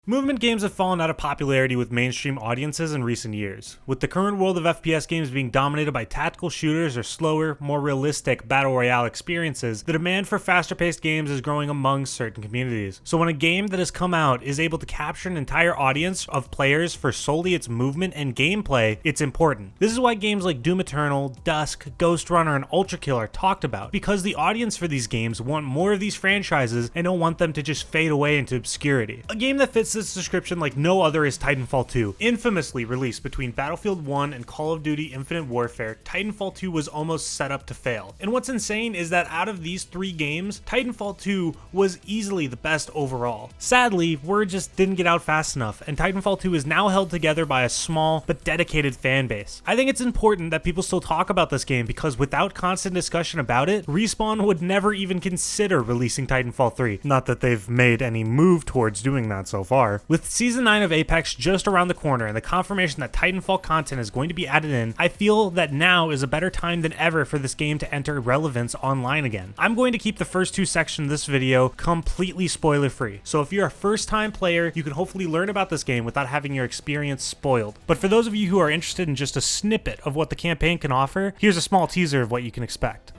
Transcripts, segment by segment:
Movement games have fallen out of popularity with mainstream audiences in recent years. With the current world of FPS games being dominated by tactical shooters or slower, more realistic battle royale experiences, the demand for faster-paced games is growing among certain communities. So when a game that has come out is able to capture an entire audience of players for solely its movement and gameplay, it's important. This is why games like Doom Eternal, Dusk, Ghost Runner, and Ultra Kill are talked about, because the audience for these games want more of these franchises and don't want them to just fade away into obscurity. A game that fits this description like no other is Titanfall 2. Infamously released between Battlefield 1 and Call of Duty Infinite Warfare, Titanfall 2 was almost set up to fail. And what's insane is that out of these three games, Titanfall 2 was easily the best overall. Sadly, word just didn't get out fast enough, and Titanfall 2 is now held together by a small but dedicated fan base. I think it's important that people still talk about this game because without constant discussion about it, Respawn would never even consider releasing Titanfall 3. Not that they've made any move towards doing that so far. With Season 9 of Apex just around the corner and the confirmation that Titanfall content is going to be added in, I feel that now is a better time than ever for this game to enter relevance online again. I'm going to keep the first two sections of this video completely spoiler free, so if you're a first time player, you can hopefully learn about this game without having your experience spoiled. But for those of you who are interested in just a snippet of what the campaign can offer, here's a small teaser of what you can expect.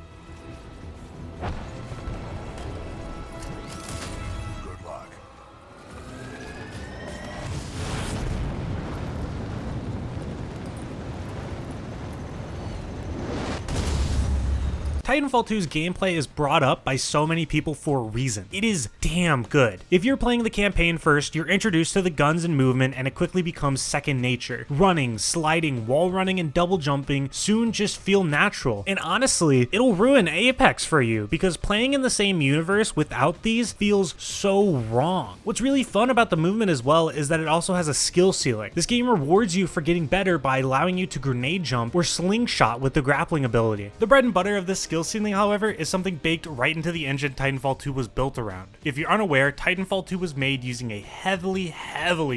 Titanfall 2's gameplay is brought up by so many people for a reason. It is damn good. If you're playing the campaign first, you're introduced to the guns and movement, and it quickly becomes second nature. Running, sliding, wall running, and double jumping soon just feel natural. And honestly, it'll ruin Apex for you, because playing in the same universe without these feels so wrong. What's really fun about the movement as well is that it also has a skill ceiling. This game rewards you for getting better by allowing you to grenade jump or slingshot with the grappling ability. The bread and butter of this skill ceiling, however, is something baked right into the engine Titanfall 2 was built around. If you're unaware, Titanfall 2 was made using a heavily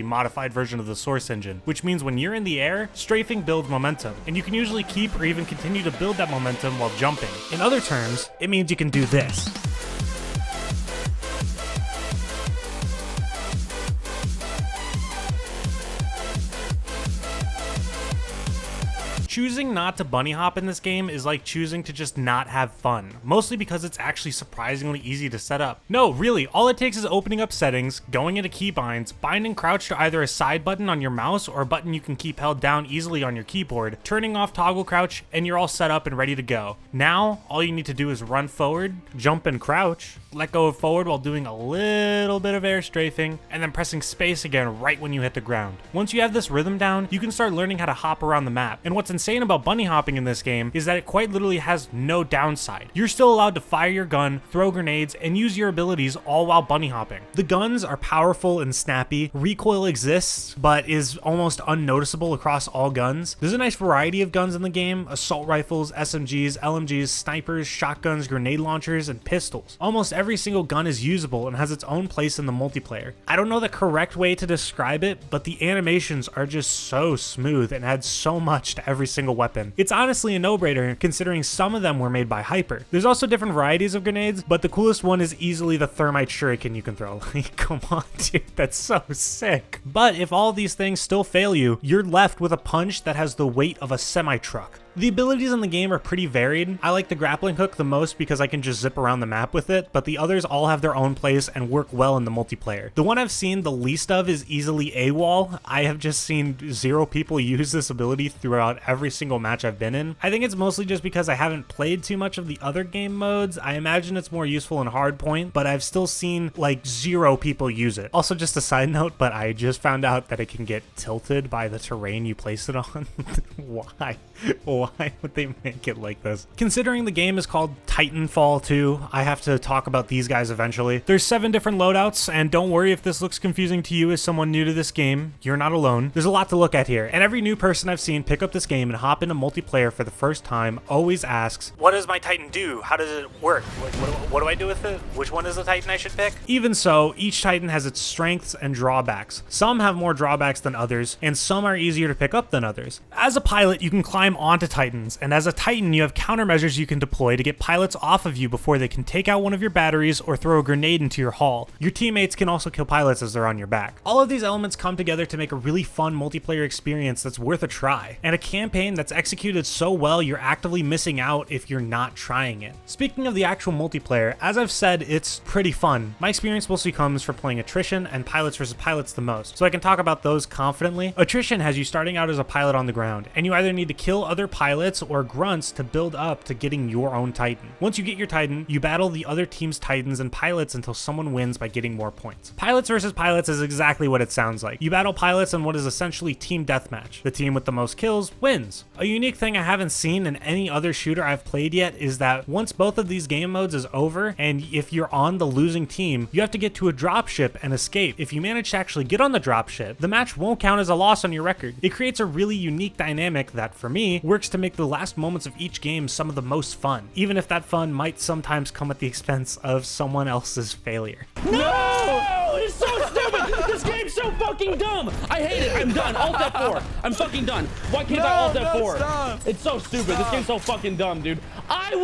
modified version of the source engine, which means when you're in the air, strafing builds momentum, and you can usually keep or even continue to build that momentum while jumping. In other terms, it means you can do this. Choosing not to bunny hop in this game is like choosing to just not have fun, mostly because it's actually surprisingly easy to set up. No, really, all it takes is opening up settings, going into keybinds, binding crouch to either a side button on your mouse or a button you can keep held down easily on your keyboard, turning off toggle crouch, and you're all set up and ready to go. Now, all you need to do is run forward, jump and crouch, let go of forward while doing a little bit of air strafing, and then pressing space again right when you hit the ground. Once you have this rhythm down, you can start learning how to hop around the map. And what's insane about bunny hopping in this game is that it quite literally has no downside. You're still allowed to fire your gun, throw grenades, and use your abilities all while bunny hopping. The guns are powerful and snappy. Recoil exists, but is almost unnoticeable across all guns. There's a nice variety of guns in the game: assault rifles, SMGs, LMGs, snipers, shotguns, grenade launchers, and pistols. Almost every single gun is usable and has its own place in the multiplayer. I don't know the correct way to describe it, but the animations are just so smooth and add so much to every single weapon. It's honestly a no-brainer considering some of them were made by Hyper. There's also different varieties of grenades, but the coolest one is easily the thermite shuriken you can throw. Like, come on, dude, that's so sick. But if all these things still fail you, you're left with a punch that has the weight of a semi-truck. The abilities in the game are pretty varied. I like the grappling hook the most because I can just zip around the map with it, but the others all have their own place and work well in the multiplayer. The one I've seen the least of is easily AWOL. I have just seen 0 people use this ability throughout every single match I've been in. I think it's mostly just because I haven't played too much of the other game modes. I imagine it's more useful in Hardpoint, but I've still seen like 0 people use it. Also, just a side note, but I just found out that it can get tilted by the terrain you place it on. Why? Why would they make it like this? Considering the game is called Titanfall 2, I have to talk about these guys eventually. There's 7 different loadouts, and don't worry if this looks confusing to you as someone new to this game. You're not alone. There's a lot to look at here, and every new person I've seen pick up this game and hop into multiplayer for the first time always asks, what does my Titan do? How does it work? What do I do with it? Which one is the Titan I should pick? Even so, each Titan has its strengths and drawbacks. Some have more drawbacks than others, and some are easier to pick up than others. As a pilot, you can climb onto Titans, and as a Titan, you have countermeasures you can deploy to get pilots off of you before they can take out one of your batteries or throw a grenade into your hull. Your teammates can also kill pilots as they're on your back. All of these elements come together to make a really fun multiplayer experience that's worth a try, and a campaign that's executed so well you're actively missing out if you're not trying it. Speaking of the actual multiplayer, as I've said, it's pretty fun. My experience mostly comes from playing attrition and pilots versus pilots the most, so I can talk about those confidently. Attrition has you starting out as a pilot on the ground, and you either need to kill other pilots or grunts to build up to getting your own Titan. Once you get your Titan, you battle the other team's Titans and pilots until someone wins by getting more points. Pilots versus pilots is exactly what it sounds like. You battle pilots in what is essentially team deathmatch. The team with the most kills wins. A unique thing I haven't seen in any other shooter I've played yet is that once both of these game modes is over, and if you're on the losing team, you have to get to a dropship and escape. If you manage to actually get on the dropship, the match won't count as a loss on your record. It creates a really unique dynamic that, for me, works to make the last moments of each game some of the most fun, even if that fun might sometimes come at the expense of someone else's failure. No! It's so stupid! This game's so fucking dumb! I hate it! I'm done! Alt F4! I'm fucking done! Why can't I Alt F4? Stop. It's so stupid! This game's so fucking dumb, dude! I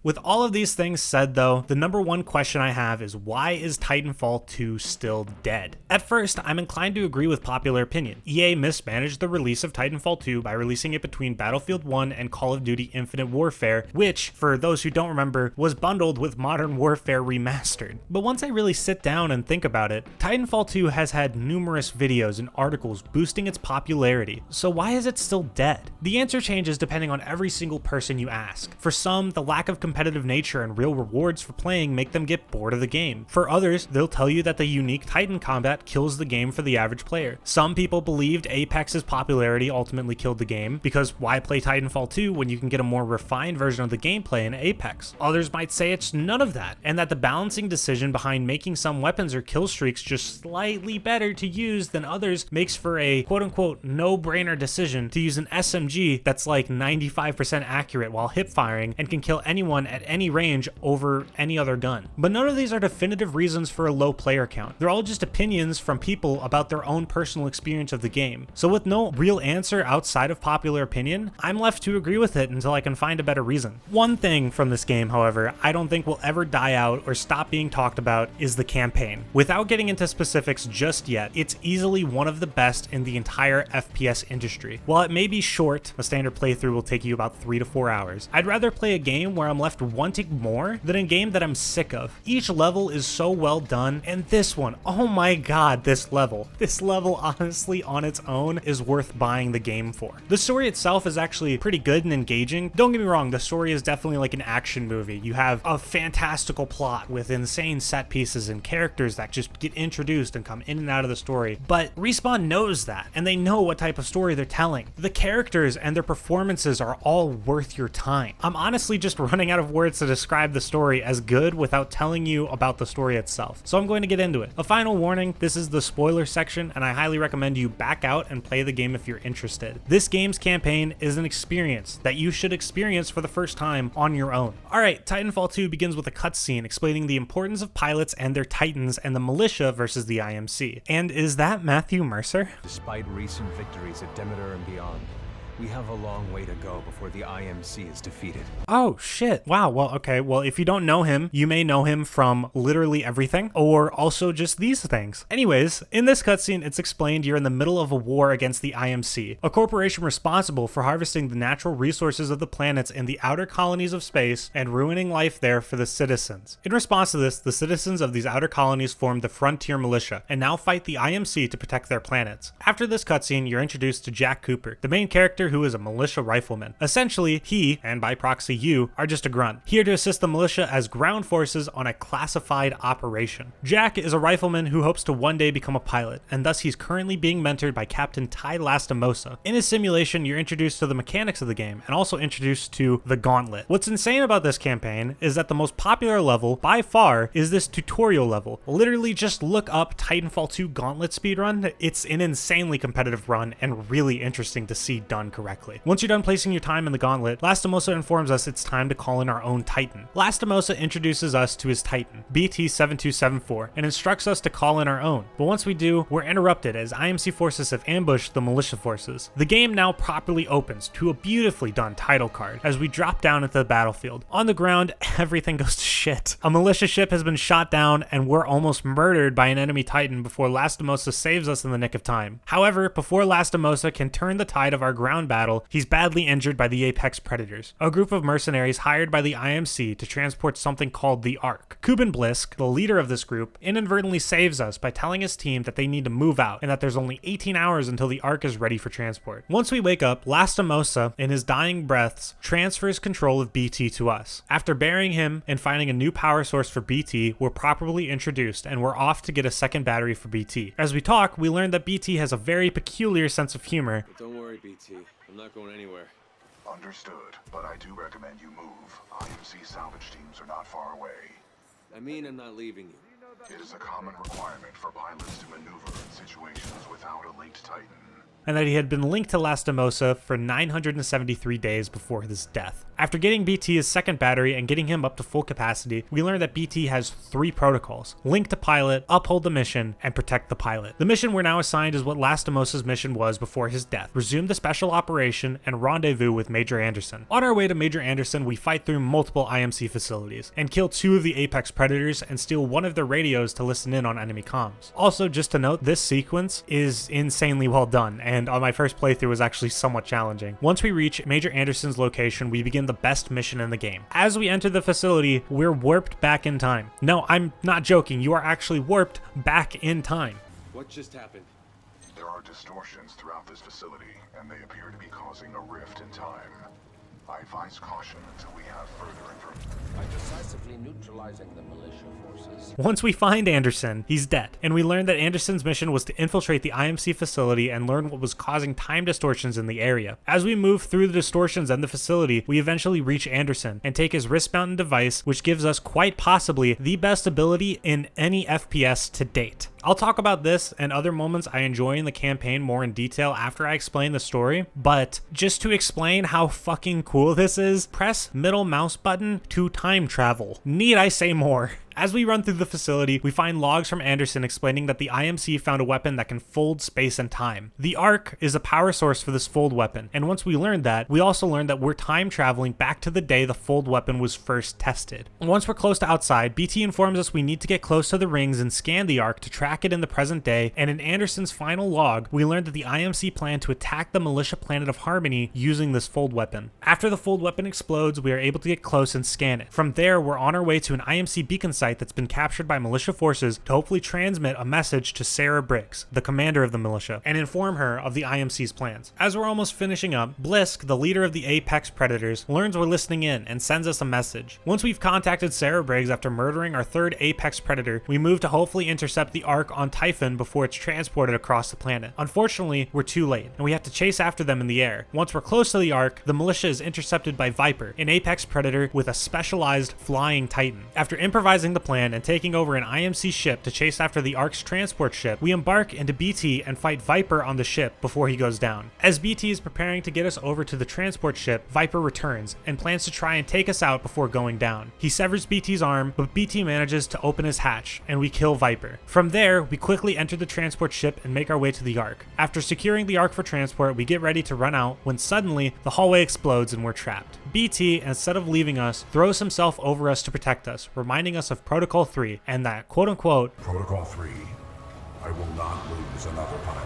With all of these things said though, the number one question I have is why is Titanfall 2 still dead? At first, I'm inclined to agree with popular opinion. EA mismanaged the release of Titanfall 2 by releasing it between Battlefield 1 and Call of Duty Infinite Warfare, which, for those who don't remember, was bundled with Modern Warfare Remastered. But once I really sit down and think about it, Titanfall 2 has had numerous videos and articles boosting its popularity, so why is it still dead? The answer changes depending on every single person you ask. For some, the lack of competitive nature and real rewards for playing make them get bored of the game. For others, they'll tell you that the unique Titan combat kills the game for the average player. Some people believed Apex's popularity ultimately killed the game, because why play Titanfall 2 when you can get a more refined version of the gameplay in Apex? Others might say it's none of that, and that the balancing decision behind making some weapons or kill streaks just slightly better to use than others makes for a quote-unquote no-brainer decision to use an SMG that's like 95% accurate while hip firing and can kill anyone at any range over any other gun. But none of these are definitive reasons for a low player count. They're all just opinions from people about their own personal experience of the game. So with no real answer outside of popular opinion, I'm left to agree with it until I can find a better reason. One thing from this game, however, I don't think will ever die out or stop being talked about is the campaign. Without getting into specifics just yet, it's easily one of the best in the entire FPS industry. While it may be short, a standard playthrough will take you about 3 to 4 hours, I'd rather play a game where I'm left wanting more than a game that I'm sick of. Each level is so well done, and this one, oh my god, this level honestly on its own is worth buying the game for. The story itself is actually pretty good and engaging. Don't get me wrong, the story is definitely like an action movie. You have a fantastical plot with insane set pieces and characters that just get introduced and come in and out of the story, but Respawn knows that, and they know what type of story they're telling. The characters and their performances are all worth your time. I'm honestly just running out of words to describe the story as good without telling you about the story itself, so I'm going to get into it. A final warning, this is the spoiler section, and I highly recommend you back out and play the game if you're interested. This game's campaign is an experience that you should experience for the first time on your own. Alright, Titanfall 2 begins with a cutscene explaining the importance of pilots and their Titans and the militia versus the IMC. And is that Matthew Mercer? Despite recent victories at Demeter and beyond, we have a long way to go before the IMC is defeated. Oh shit. Wow. Well, okay. Well, if you don't know him, you may know him from literally everything, or also just these things. Anyways, in this cutscene, it's explained you're in the middle of a war against the IMC, a corporation responsible for harvesting the natural resources of the planets in the outer colonies of space and ruining life there for the citizens. In response to this, the citizens of these outer colonies formed the Frontier Militia and now fight the IMC to protect their planets. After this cutscene, you're introduced to Jack Cooper, the main character who is a militia rifleman. Essentially, he, and by proxy you, are just a grunt, here to assist the militia as ground forces on a classified operation. Jack is a rifleman who hopes to one day become a pilot, and thus he's currently being mentored by Captain Ty Lastimosa. In his simulation, you're introduced to the mechanics of the game, and also introduced to the Gauntlet. What's insane about this campaign is that the most popular level, by far, is this tutorial level. Literally just look up Titanfall 2 Gauntlet speedrun. It's an insanely competitive run, and really interesting to see done correctly. Once you're done placing your time in the gauntlet, Lastimosa informs us it's time to call in our own Titan. Lastimosa introduces us to his Titan, BT-7274, and instructs us to call in our own. But once we do, we're interrupted as IMC forces have ambushed the militia forces. The game now properly opens to a beautifully done title card as we drop down into the battlefield. On the ground, everything goes to shit. A militia ship has been shot down and we're almost murdered by an enemy Titan before Lastimosa saves us in the nick of time. However, before Lastimosa can turn the tide of our ground battle, he's badly injured by the Apex Predators, a group of mercenaries hired by the IMC to transport something called the Ark. Kuban Blisk, the leader of this group, inadvertently saves us by telling his team that they need to move out and that there's only 18 hours until the Ark is ready for transport. Once we wake up, Lastimosa, in his dying breaths, transfers control of BT to us. After burying him and finding a new power source for BT, we're properly introduced and we're off to get a second battery for BT. As we talk, we learn that BT has a very peculiar sense of humor. But don't worry, BT. I'm not going anywhere. Understood, but I do recommend you move. IMC salvage teams are not far away. I mean, I'm not leaving you. It is a common requirement for pilots to maneuver in situations without a linked Titan. And that he had been linked to Lastimosa for 973 days before his death. After getting BT his second battery and getting him up to full capacity, we learned that BT has 3 protocols: link to pilot, uphold the mission, and protect the pilot. The mission we're now assigned is what Lastimosa's mission was before his death: resume the special operation and rendezvous with Major Anderson. On our way to Major Anderson, we fight through multiple IMC facilities and kill 2 of the Apex Predators and steal one of their radios to listen in on enemy comms. Also, just to note, this sequence is insanely well done, and on my first playthrough was actually somewhat challenging. Once we reach Major Anderson's location, we begin the best mission in the game. As we enter the facility, we're warped back in time. No, I'm not joking. You are actually warped back in time. What just happened? There are distortions throughout this facility, and they appear to be causing a rift in time. I advise caution until we have further information. By decisively neutralizing the militia forces. Once we find Anderson, he's dead, and we learn that Anderson's mission was to infiltrate the IMC facility and learn what was causing time distortions in the area. As we move through the distortions and the facility, we eventually reach Anderson and take his wrist-mounted device, which gives us quite possibly the best ability in any FPS to date. I'll talk about this and other moments I enjoy in the campaign more in detail after I explain the story, but just to explain how fucking cool this is, press middle mouse button to time travel. Need I say more? As we run through the facility, we find logs from Anderson explaining that the IMC found a weapon that can fold space and time. The Ark is a power source for this fold weapon, and once we learned that, we also learned that we're time traveling back to the day the fold weapon was first tested. Once we're close to outside, BT informs us we need to get close to the rings and scan the Ark to track it in the present day, and in Anderson's final log, we learned that the IMC planned to attack the militia planet of Harmony using this fold weapon. After the fold weapon explodes, we are able to get close and scan it. From there, we're on our way to an IMC beacon site that's been captured by militia forces to hopefully transmit a message to Sarah Briggs, the commander of the militia, and inform her of the IMC's plans. As we're almost finishing up, Blisk, the leader of the Apex Predators, learns we're listening in and sends us a message. Once we've contacted Sarah Briggs after murdering our 3rd Apex Predator, we move to hopefully intercept the Ark on Typhon before it's transported across the planet. Unfortunately, we're too late, and we have to chase after them in the air. Once we're close to the Ark, the militia is intercepted by Viper, an Apex Predator with a specialized flying Titan. After improvising the plan and taking over an IMC ship to chase after the Ark's transport ship, we embark into BT and fight Viper on the ship before he goes down. As BT is preparing to get us over to the transport ship, Viper returns and plans to try and take us out before going down. He severs BT's arm, but BT manages to open his hatch, and we kill Viper. From there, we quickly enter the transport ship and make our way to the Ark. After securing the Ark for transport, we get ready to run out when suddenly the hallway explodes and we're trapped. BT, instead of leaving us, throws himself over us to protect us, reminding us of Protocol 3 and that quote-unquote Protocol 3. I will not lose another pilot.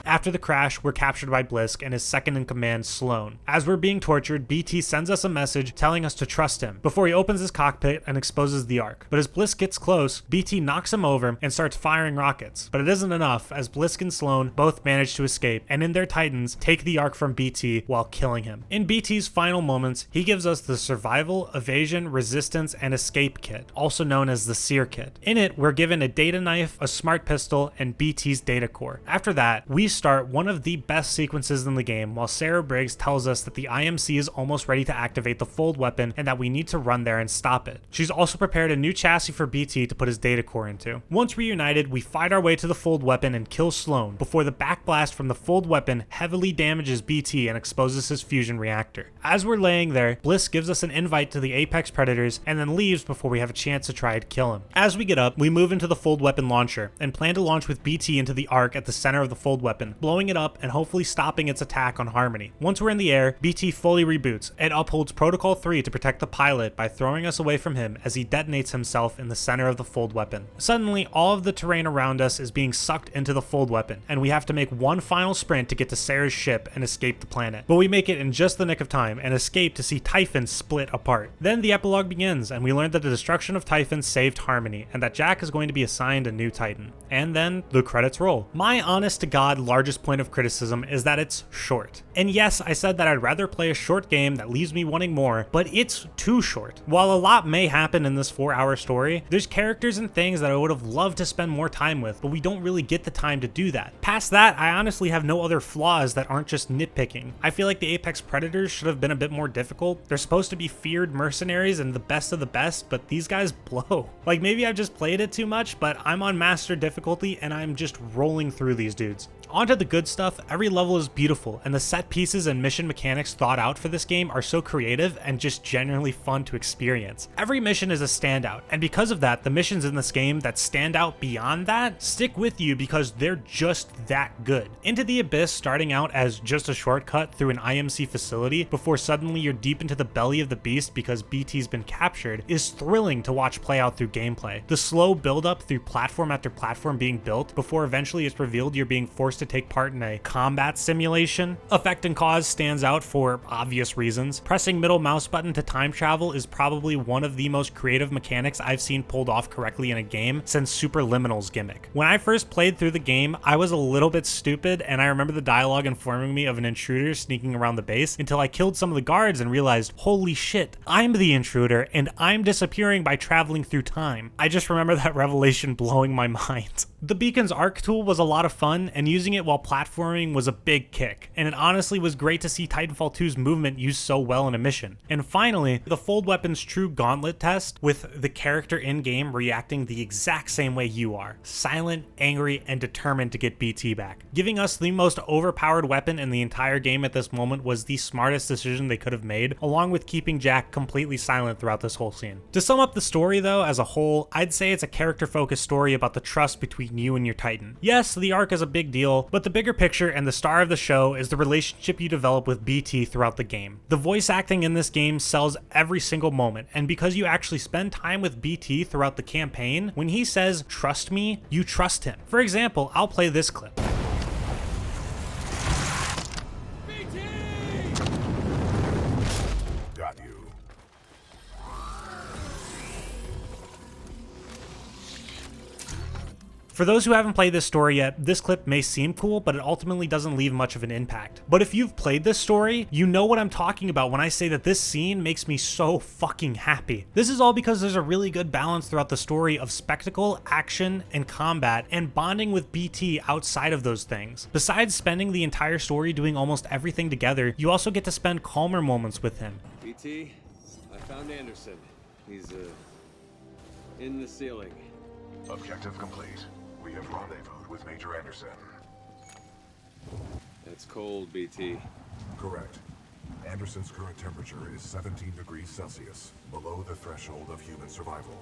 After the crash, we're captured by Blisk and his second-in-command, Sloan. As we're being tortured, BT sends us a message telling us to trust him before he opens his cockpit and exposes the Ark. But as Blisk gets close, BT knocks him over and starts firing rockets. But it isn't enough, as Blisk and Sloan both manage to escape, and in their Titans, take the Ark from BT while killing him. In BT's final moments, he gives us the Survival, Evasion, Resistance, and Escape Kit, also known as the Seer Kit. In it, we're given a data knife, a smart pistol, and BT's data core. After that, we start one of the best sequences in the game while Sarah Briggs tells us that the IMC is almost ready to activate the fold weapon and that we need to run there and stop it. She's also prepared a new chassis for BT to put his data core into. Once reunited, we fight our way to the fold weapon and kill Sloan before the backblast from the fold weapon heavily damages BT and exposes his fusion reactor. As we're laying there, Bliss gives us an invite to the Apex Predators and then leaves before we have a chance to try to kill him. As we get up, we move into the fold weapon launcher and plan to launch with BT into the arc at the center of the fold weapon, blowing it up and hopefully stopping its attack on Harmony. Once we're in the air, BT fully reboots and upholds Protocol 3 to protect the pilot by throwing us away from him as he detonates himself in the center of the fold weapon. Suddenly, all of the terrain around us is being sucked into the fold weapon, and we have to make one final sprint to get to Sarah's ship and escape the planet. But we make it in just the nick of time and escape to see Typhon split apart. Then the epilogue begins, and we learn that the destruction of Typhon saved Harmony, and that Jack is going to be assigned a new Titan. And then the credits roll. My honest to God largest point of criticism is that it's short. And yes, I said that I'd rather play a short game that leaves me wanting more, but it's too short. While a lot may happen in this 4-hour story, there's characters and things that I would have loved to spend more time with, but we don't really get the time to do that. Past that, I honestly have no other flaws that aren't just nitpicking. I feel like the Apex Predators should have been a bit more difficult. They're supposed to be feared mercenaries and the best of the best, but these guys blow. Like, maybe I've just played it too much, but I'm on master difficulty and I'm just rolling through these dudes. On to the good stuff, every level is beautiful, and the set pieces and mission mechanics thought out for this game are so creative and just genuinely fun to experience. Every mission is a standout, and because of that, the missions in this game that stand out beyond that stick with you because they're just that good. Into the Abyss starting out as just a shortcut through an IMC facility before suddenly you're deep into the belly of the beast because BT's been captured is thrilling to watch play out through gameplay. The slow build up through platform after platform being built before eventually it's revealed you're being forced to take part in a combat simulation. Effect and cause stands out for obvious reasons. Pressing middle mouse button to time travel is probably one of the most creative mechanics I've seen pulled off correctly in a game since Superliminal's gimmick. When I first played through the game, I was a little bit stupid, and I remember the dialogue informing me of an intruder sneaking around the base until I killed some of the guards and realized, holy shit, I'm the intruder and I'm disappearing by traveling through time. I just remember that revelation blowing my mind. The Beacon's arc tool was a lot of fun, and using it while platforming was a big kick, and it honestly was great to see Titanfall 2's movement used so well in a mission. And finally, the fold weapon's true gauntlet test, with the character in-game reacting the exact same way you are, silent, angry, and determined to get BT back. Giving us the most overpowered weapon in the entire game at this moment was the smartest decision they could have made, along with keeping Jack completely silent throughout this whole scene. To sum up the story though, as a whole, I'd say it's a character-focused story about the trust between you and your Titan. Yes, the arc is a big deal, but the bigger picture and the star of the show is the relationship you develop with BT throughout the game. The voice acting in this game sells every single moment, and because you actually spend time with BT throughout the campaign, when he says, "Trust me," you trust him. For example, I'll play this clip. Got you. For those who haven't played this story yet, this clip may seem cool, but it ultimately doesn't leave much of an impact. But if you've played this story, you know what I'm talking about when I say that this scene makes me so fucking happy. This is all because there's a really good balance throughout the story of spectacle, action, and combat, and bonding with BT outside of those things. Besides spending the entire story doing almost everything together, you also get to spend calmer moments with him. BT, I found Anderson. He's, in the ceiling. Objective complete. We have rendezvoused with Major Anderson. It's cold, BT. Correct. Anderson's current temperature is 17 degrees Celsius, below the threshold of human survival.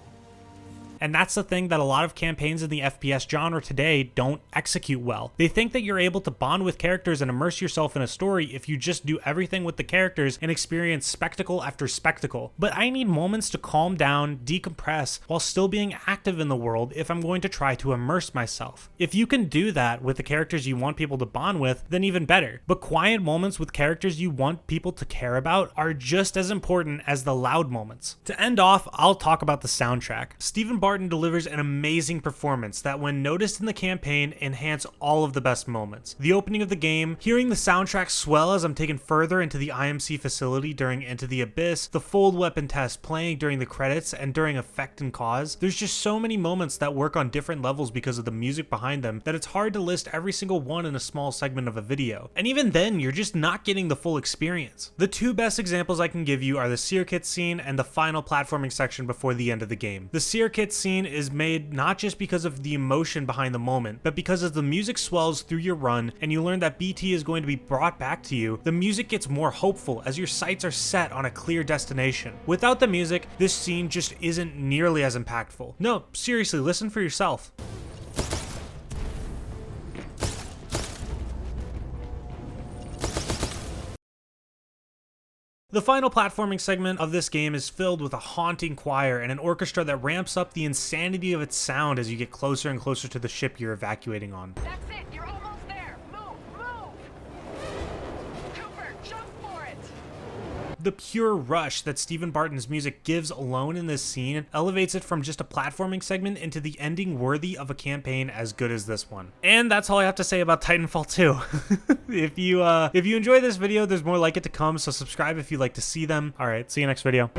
And that's the thing that a lot of campaigns in the FPS genre today don't execute well. They think that you're able to bond with characters and immerse yourself in a story if you just do everything with the characters and experience spectacle after spectacle. But I need moments to calm down, decompress, while still being active in the world if I'm going to try to immerse myself. If you can do that with the characters you want people to bond with, then even better. But quiet moments with characters you want people to care about are just as important as the loud moments. To end off, I'll talk about the soundtrack. Stephen Barton delivers an amazing performance that, when noticed in the campaign, enhance all of the best moments. The opening of the game, hearing the soundtrack swell as I'm taken further into the IMC facility during Into the Abyss, the fold weapon test playing during the credits and during Effect and Cause. There's just so many moments that work on different levels because of the music behind them that it's hard to list every single one in a small segment of a video. And even then, you're just not getting the full experience. The two best examples I can give you are the Seer Kit scene and the final platforming section before the end of the game. The Seer Kit scene is made not just because of the emotion behind the moment, but because as the music swells through your run and you learn that BT is going to be brought back to you, the music gets more hopeful as your sights are set on a clear destination. Without the music, this scene just isn't nearly as impactful. No, seriously, listen for yourself. The final platforming segment of this game is filled with a haunting choir and an orchestra that ramps up the insanity of its sound as you get closer and closer to the ship you're evacuating on. That's it, you're almost there. Move! Cooper, jump for it! The pure rush that Stephen Barton's music gives alone in this scene elevates it from just a platforming segment into the ending worthy of a campaign as good as this one. And that's all I have to say about Titanfall 2. If you enjoy this video, there's more like it to come, so subscribe if you'd like to see them. Alright, see you next video.